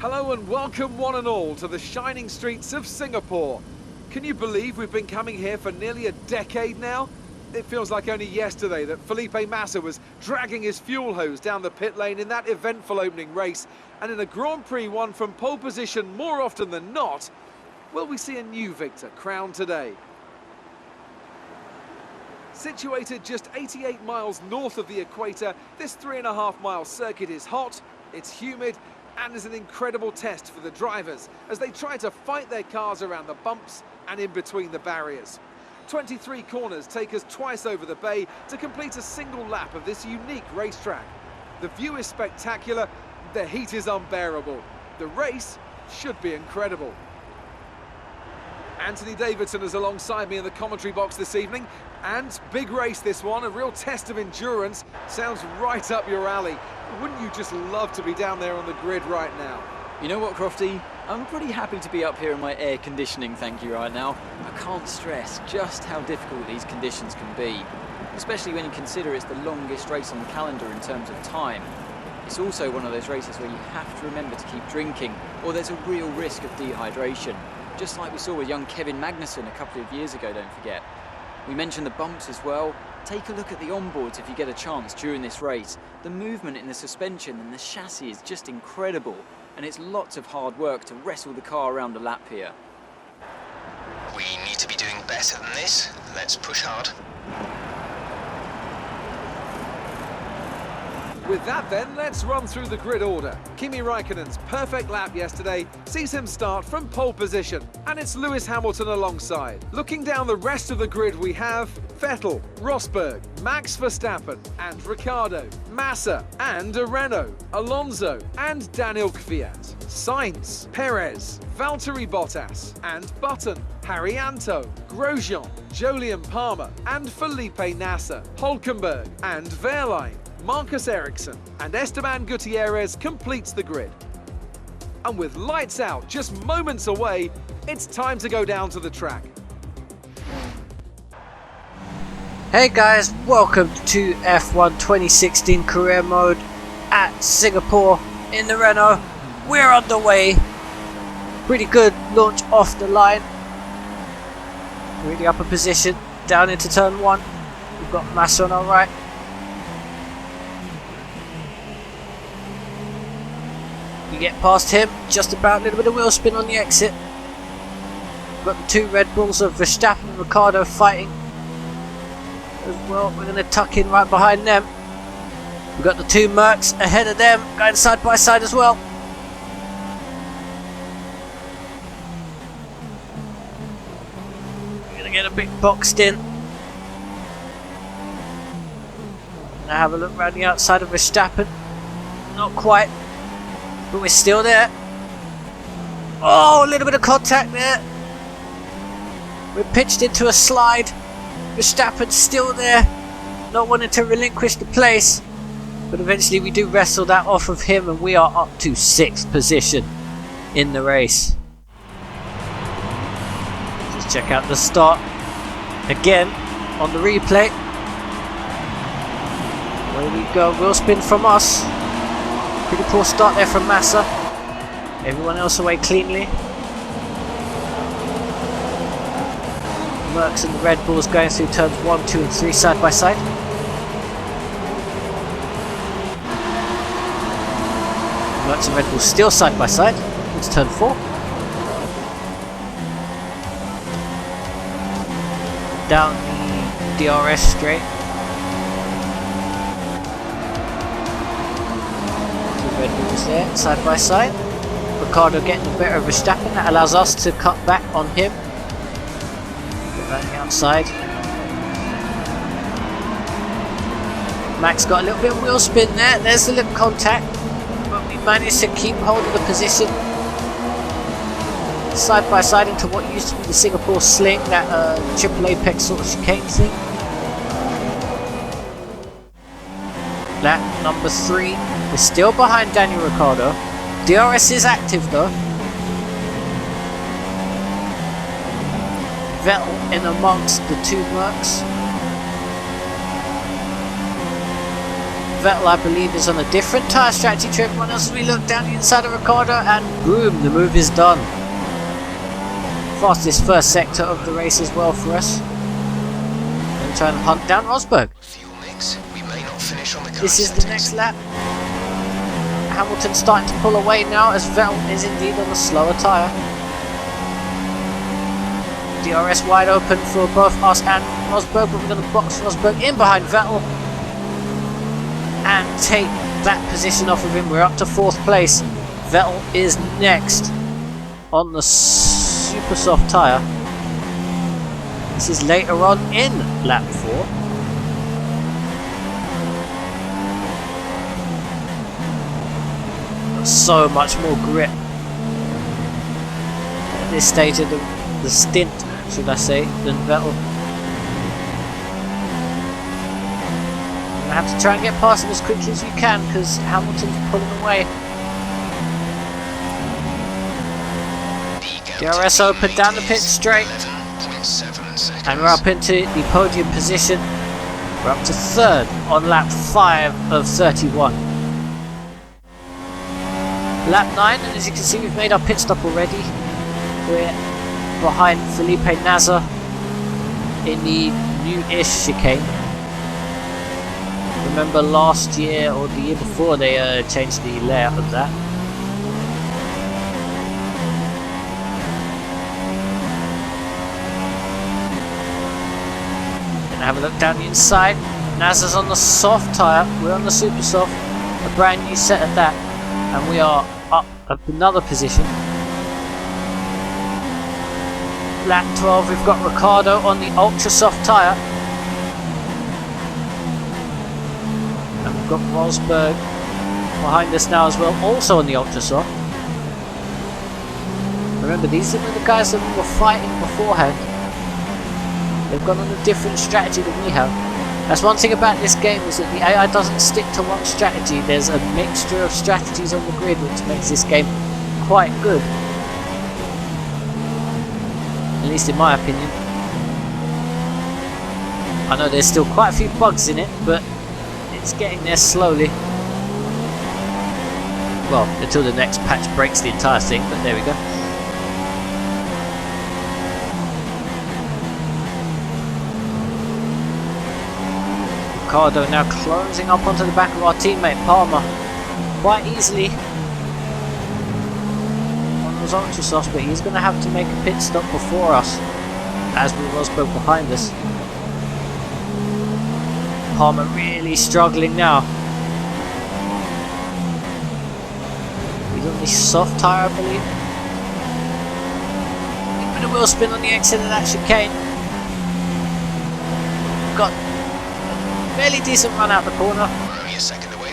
Hello and welcome one and all to the shining streets of Singapore. Can you believe we've been coming here for nearly a decade now? It feels like only yesterday that Felipe Massa was dragging his fuel hose down the pit lane in that eventful opening race, and in a Grand Prix won from pole position more often than not. Will we see a new victor crowned today? Situated just 88 miles north of the equator, this 3.5-mile circuit is hot, it's humid, and is an incredible test for the drivers as they try to fight their cars around the bumps and in between the barriers. 23 corners take us twice over the bay to complete a single lap of this unique racetrack. The view is spectacular, the heat is unbearable. The race should be incredible. Anthony Davidson is alongside me in the commentary box this evening, and big race this one, a real test of endurance. Sounds right up your alley. Wouldn't you just love to be down there on the grid right now? You know what, Crofty? I'm pretty happy to be up here in my air conditioning, thank you, right now. I can't stress just how difficult these conditions can be, especially when you consider it's the longest race on the calendar in terms of time. It's also one of those races where you have to remember to keep drinking, or there's a real risk of dehydration. Just like we saw with young Kevin Magnussen a couple of years ago, don't forget. We mentioned the bumps as well. Take a look at the onboards if you get a chance during this race. The movement in the suspension and the chassis is just incredible, and it's lots of hard work to wrestle the car around a lap here. We need to be doing better than this. Let's push hard. With that then, let's run through the grid order. Kimi Raikkonen's perfect lap yesterday sees him start from pole position, and it's Lewis Hamilton alongside. Looking down the rest of the grid, we have Vettel, Rosberg, Max Verstappen and Ricciardo, Massa and Renault, Alonso and Daniel Kvyat, Sainz, Perez, Valtteri Bottas and Button, Haryanto, Grosjean, Jolyon Palmer and Felipe Nasser, Hülkenberg and Wehrlein, Marcus Ericsson and Esteban Gutierrez completes the grid. And with lights out just moments away, it's time to go down to the track. Hey guys, welcome to F1 2016 career mode at Singapore in the Renault. We're on the way. Pretty good launch off the line. Really upper position, down into turn 1. We've got Massa on our right. You get past him, just about a little bit of wheel spin on the exit. We've got the two Red Bulls of Verstappen and Ricciardo fighting as well. We're going to tuck in right behind them. We've got the two Mercs ahead of them, going side by side as well. We're going to get a bit boxed in. Now have a look around the outside of Verstappen. Not quite. But we're still there. Oh, a little bit of contact there. We're pitched into a slide. Verstappen's still there, not wanting to relinquish the place. But eventually we do wrestle that off of him, and we are up to 6th position in the race. Just check out the start again on the replay. There we go, wheel spin from us. Pretty poor start there from Massa. Everyone else away cleanly. Mercs and the Red Bulls going through turns 1, 2 and 3 side by side. Mercs and Red Bulls still side by side. It's turn 4. Down the DRS straight. Red Bulls there, side by side. Ricciardo getting the better of Verstappen, that allows us to cut back on him. Get that on the outside. Max got a little bit of wheel spin there, there's the lip contact, but we managed to keep hold of the position. Side by side into what used to be the Singapore Sling, that triple apex sort of chicane thing. Lap number 3. We're still behind Daniel Ricciardo. DRS is active though. Vettel in amongst the two Mercs. Vettel, I believe, is on a different tyre strategy to everyone else. We look down the inside of Ricciardo and boom, the move is done. Fastest first sector of the race as well for us. And try and hunt down Rosberg. Fuel mix. We may not finish on the current This is the next lap. Hamilton's starting to pull away now as Vettel is indeed on a slower tyre. DRS wide open for both us and Rosberg, but we're going to box Rosberg in behind Vettel and take that position off of him. We're up to 4th place. Vettel is next on the super soft tyre. This is later on in lap 4. Got so much more grip at this stage of the stint, should I say, than Vettel. You're going to have to try and get past him as quickly as you can because Hamilton's pulling away. DRS open down the pit straight. And we're up into the podium position. We're up to 3rd on lap 5 of 31. Lap 9, and as you can see, we've made our pit stop already. We're behind Felipe Nasr in the new-ish chicane. Remember last year or the year before they changed the layout of that. Gonna have a look down the inside. Nasr's on the soft tyre, we're on the super soft, a brand new set at that, and we are up another position. Lap 12, we've got Ricciardo on the ultra soft tyre. And we've got Rosberg behind us now as well, also on the ultra soft. Remember, these are the guys that we were fighting beforehand. They've gone on a different strategy than we have. That's one thing about this game, is that the AI doesn't stick to one strategy. There's a mixture of strategies on the grid, which makes this game quite good. At least in my opinion. I know there's still quite a few bugs in it, but it's getting there slowly. Well, until the next patch breaks the entire thing, but there we go. Ricciardo now closing up onto the back of our teammate Palmer quite easily on those ultra softs, but he's going to have to make a pit stop before us, as will Rosberg behind us. Palmer really struggling now. He's on the soft tyre, I believe. A bit of wheel spin on the exit of that chicane. Got a fairly decent run out the corner.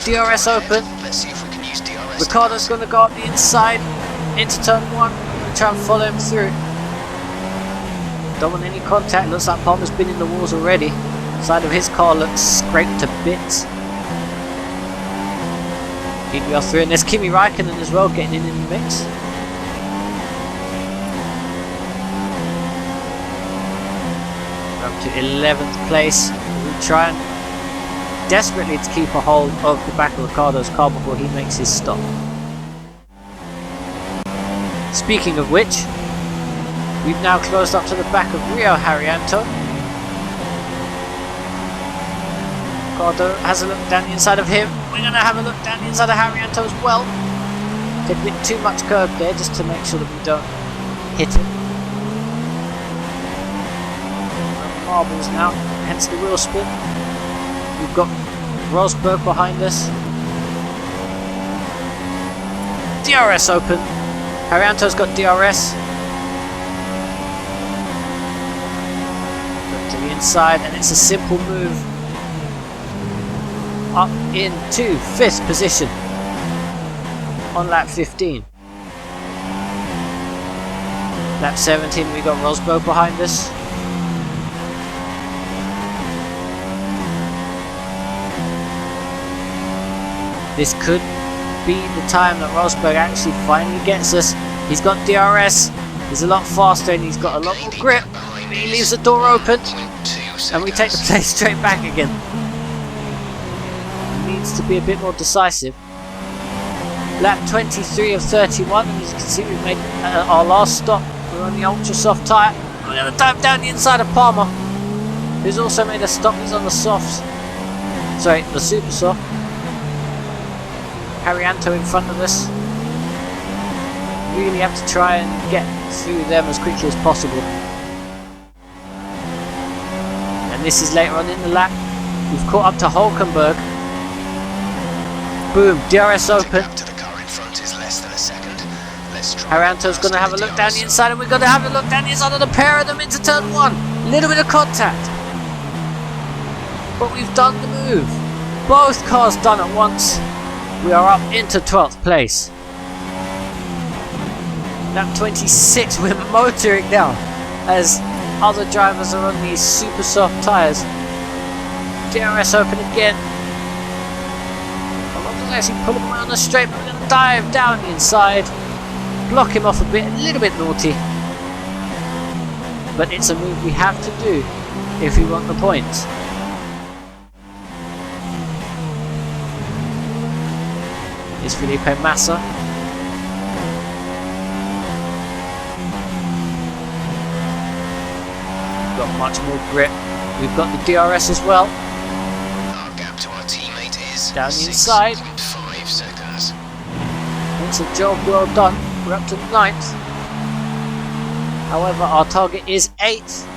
DRS open. Ricciardo's going to go up the inside into turn 1 and try and follow him through. Don't want any contact. Looks like Palmer's been in the walls already. Side of his car looks scraped to bits. PBR through, and there's Kimi Raikkonen as well getting in the mix. We're up to 11th place. We're trying desperately to keep a hold of the back of Ricciardo's car before he makes his stop. Speaking of which, we've now closed up to the back of Rio Haryanto. Ricciardo has a look down the inside of him. We're going to have a look down the inside of Haryanto as well. Take a bit too much curb there just to make sure that we don't hit it. Marbles now, hence the wheel spin. We've got Rosberg behind us. DRS open. Haryanto's got DRS. Look to the inside, and it's a simple move up into 5th position on lap 15. Lap 17, we got Rosberg behind us. This could be the time that Rosberg actually finally gets us. He's got DRS, he's a lot faster, and he's got a lot more grip. He leaves the door open, and we take the place straight back again. needs to be a bit more decisive. Lap 23 of 31, and as you can see we've made our last stop. We're on the ultra soft tyre. We're going to dive down the inside of Palmer, who's also made a stop. He's on the softs. Sorry, the super soft. Harrianto in front of us. Really have to try and get through them as quickly as possible. And this is later on in the lap. We've caught up to Hulkenberg. Boom, DRS open. Harrianto's going to have a look down the inside, and we're going to have a look down the inside of the pair of them into turn 1. A little bit of contact. But we've done the move. Both cars done at once. We are up into 12th place. Lap 26, we're motoring now as other drivers are on these super soft tyres. DRS open again. Alonso's actually pulling away on the straight, but we're going to dive down the inside. Block him off a bit, a little bit naughty. But it's a move we have to do if we want the points. Here's Felipe Massa. Got much more grip. We've got the DRS as well. Our gap to our teammate is down the inside. 6.5 seconds. It's a job well done. We're up to 9th. However, our target is 8th.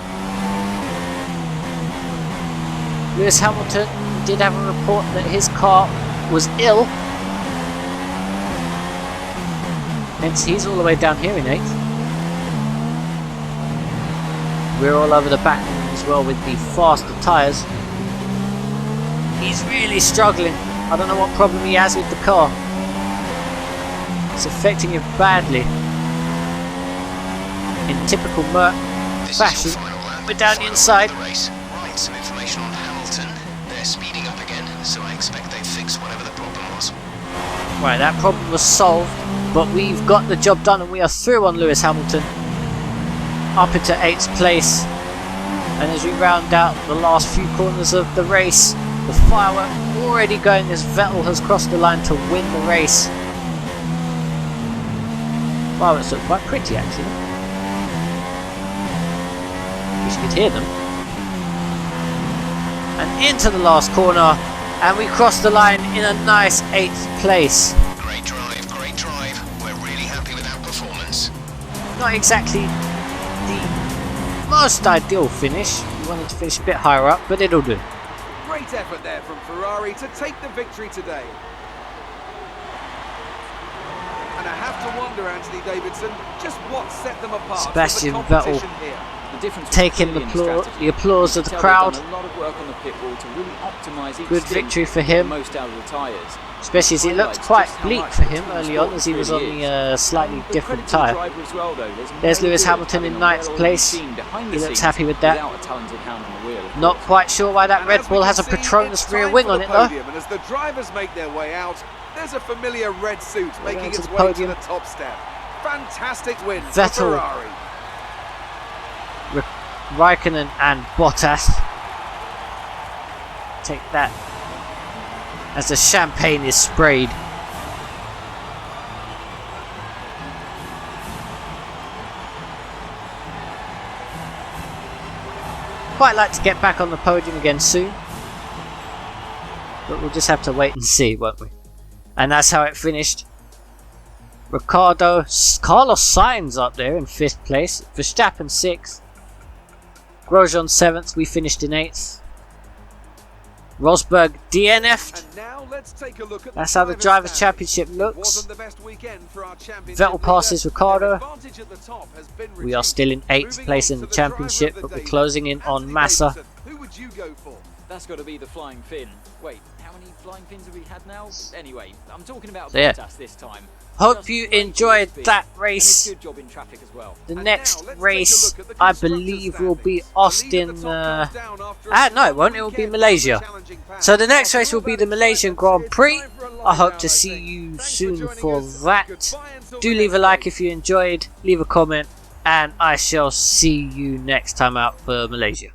Lewis Hamilton did have a report that his car was ill. Hence, he's all the way down here in 8th. We're all over the back as well with the faster tyres. He's really struggling. I don't know what problem he has with the car. It's affecting him badly. In typical Merc fashion. We're down the inside. Right, some information on Hamilton. They're speeding up again, so I expect they fixed whatever the problem was. Right, that problem was solved, but we've got the job done and we are through on Lewis Hamilton. Up into 8th place. And as we round out the last few corners of the race, the firework already going as Vettel has crossed the line to win the race. Fireworks look quite pretty actually. Wish you could hear them. And into the last corner, and we cross the line in a nice 8th place. Great drive. We're really happy with our performance. Not exactly the most ideal finish. We wanted to finish a bit higher up, but it'll do. Great effort there from Ferrari to take the victory today. And I have to wonder, Anthony Davidson, just what set them apart Sebastian from the competition Vettel here. The difference was taking clearly the in strategy. applause of the They've crowd. done a lot of work on the pit wall to really optimise each Good stint victory for to get him. the most out of the tyres. Especially as it looked quite bleak for him early on as he was on the slightly different tyre. There's Lewis Hamilton in 9th place. He looks happy with that. Not quite sure why that Red Bull has a Petronas rear wing on it though. And as the drivers make their way out, there's a familiar red suit making its way podium. to the top step. Fantastic win for Vettel, Ferrari. Raikkonen and Bottas. Take that as the champagne is sprayed. Quite like to get back on the podium again soon, but we'll just have to wait and see, won't we? And that's how it finished. Carlos Sainz up there in 5th place, Verstappen 6th, Grosjean 7th, we finished in 8th. Rosberg DNF'd. And now let's take a look at That's how the Drivers' Championship looks. Vettel passes Ricciardo. We are still in 8th place in the championship, but we're closing in on Massa. Who would you go for? That's got to be the flying fin. Wait, how many flying fins have we had now? Anyway, I'm talking about So, yeah. Bottas this time. Hope you enjoyed that race. And a good job in traffic as well. The next race, I believe, will be Austin. No, it won't. It will be Malaysia. So the next race will be the Malaysian Grand Prix. I hope to see you soon for that. Do leave a like if you enjoyed, leave a comment, and I shall see you next time out for Malaysia.